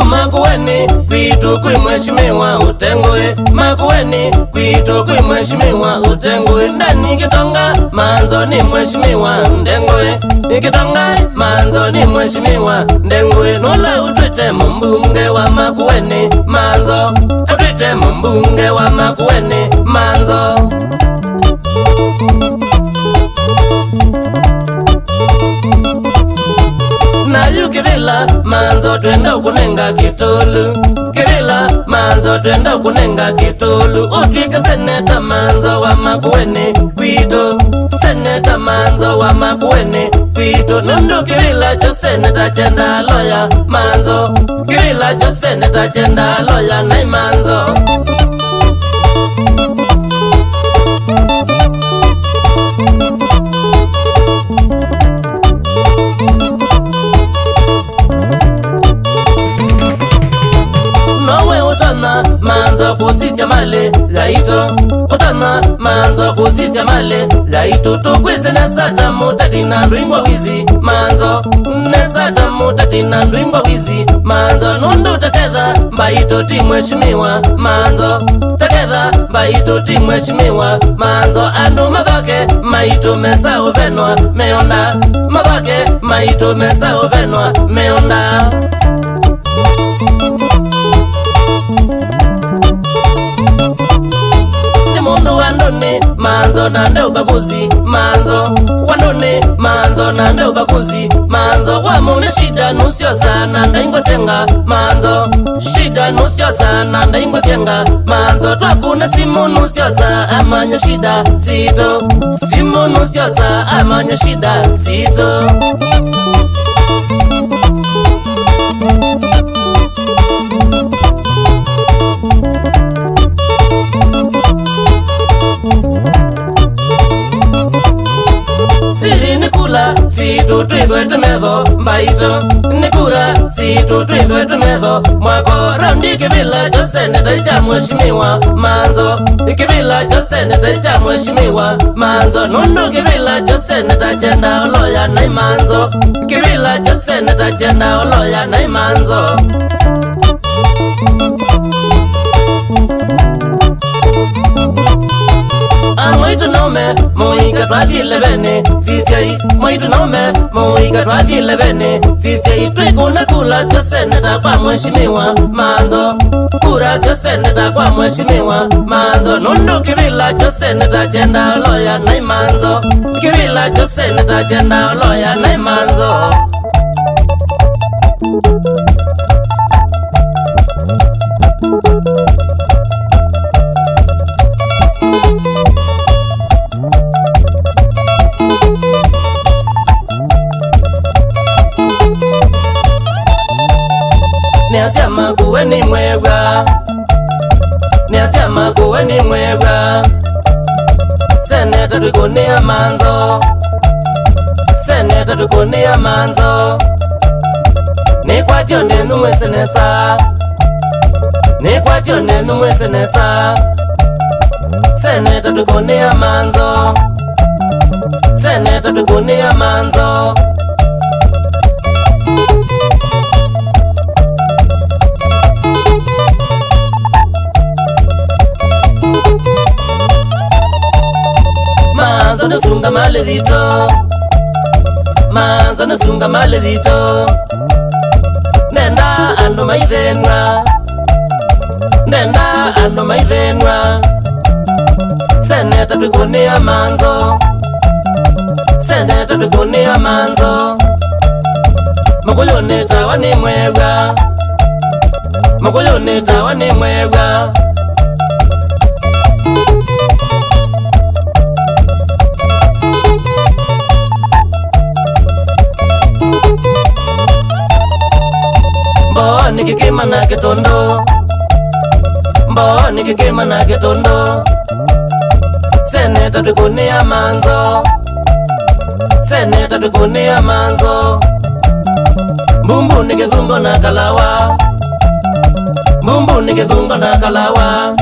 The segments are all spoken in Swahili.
Makueni kwitu kwi mheshimiwa Utengwe, Makueni kwitu kwi mheshimiwa Utengwe. Ndani Kitonga Manzo ni mheshimiwa Ndengwe, Kitonga Manzo ni mheshimiwa Ndengwe. Nula utwite mbunge wa Makueni Manzo, utwite mbunge wa Makueni Manzo. Na yu Kibila Manzo twenda kunenga Kitulu, Kibila Manzo twenda kunenga Kitulu. Utwike seneta Manzo wa Makueni kwitu, seneta Manzo wa Makueni kwitu. Nundu Kibila cho seneta chenda loya Manzo, Kibila cho seneta chenda loya nai Manzo. Manzo kusisya male gaito, utana Manzo kusisya male gaito. Tukwise nesata mutati na ndwingwa wizi Manzo, nesata mutati na ndwingwa wizi Manzo. Nundu taketha mbaito ti mheshimiwa Manzo, taketha mbaito ti mheshimiwa Manzo. Andu mathoke maito mesa ubenwa meonda, mathoke maito mesa ubenwa meonda. Manzo nande ubaguzi Manzo, wandone Manzo nande ubaguzi Manzo. Wamune shida nusio sana ndaingwa senga Manzo, shida nusio sana ndaingwa senga Manzo. Twakuna simu nusio sa amanya shida sito, simu nusio sa amanya shida sito. Situ twigo etumevo mbaito nikura, situ twigo etumevo mwako. Raundi Kibila cho seneta cha mheshimiwa Manzo, Kibila cho seneta cha mheshimiwa Manzo. Nundu Kibila cho seneta chenda loya nai Manzo, Kibila cho seneta chenda loya nai Manzo. Moitu naume moiga twathile bene sisiai, moitu naume moiga twathile bene sisiai. Twikuna kula sio seneta kwa mheshimiwa Manzo, kura sio seneta kwa mheshimiwa Manzo. Nundu Kibila cho seneta chenda loya nai Manzo, Kibila cho seneta chenda loya nai Manzo. Niasema Makueni mwega, niasema Makueni mwega. Seneta twikunia Manzo, seneta twikunia Manzo. Nikwatyo nenu mwesenesa, nikwatyo nenu mwesenesa. Seneta twikunia Manzo, seneta twikunia Manzo. Manzo nasunga male zito, Manzo nasunga male zito. Nenda ando maithenwa, nenda ando maithenwa. Seneta twikunia Manzo, seneta twikunia Manzo. Makuyoneta wani mwega, makuyoneta wani mwega. Mbo nikikima na Gitondo, mbo nikikima na Gitondo. Seneta twikunia Manzo, seneta twikunia Manzo. Mbumbu ni Githungo na Kalawa, Nthumbu ni Githungo na Kalawa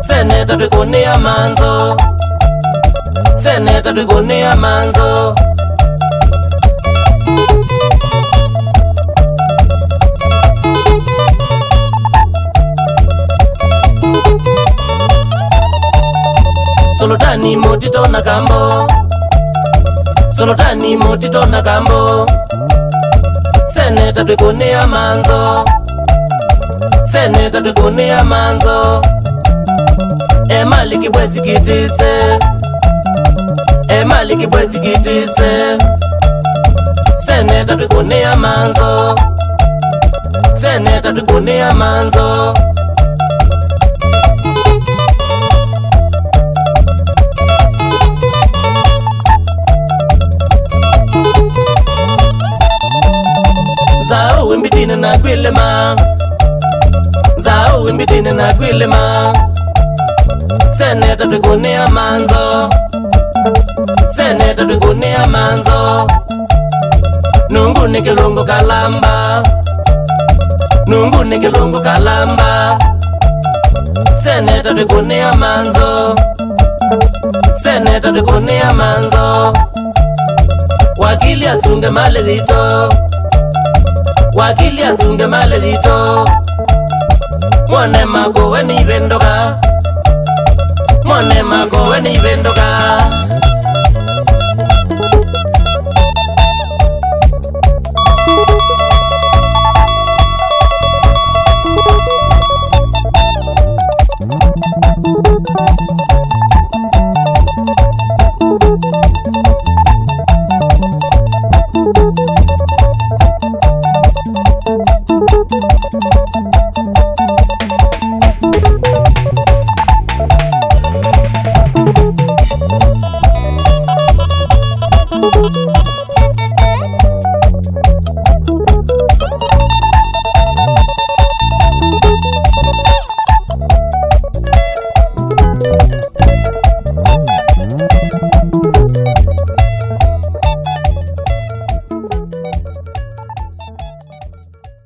seneta twikunia manzo seneta twikunia manzo Sultani Mutito na Kambo Sultani Mutito na Kambo seneta twikunia manzo seneta twikunia manzo Maliki Bwezi kitise Maliki Bwezi kitise seneta twikunia manzo seneta twikunia manzo Zao wimbitine na kwilema Zao wimbitine na kwilema seneta twikunia manzo seneta twikunia manzo Nungu ni Kilungu Kalamba Nungu ni Kilungu Kalamba seneta twikunia manzo seneta twikunia manzo Wakili asunge mali zito Wakili asunge mali zito Mwone magowe ni bendoka Mwone magowe ni bendoka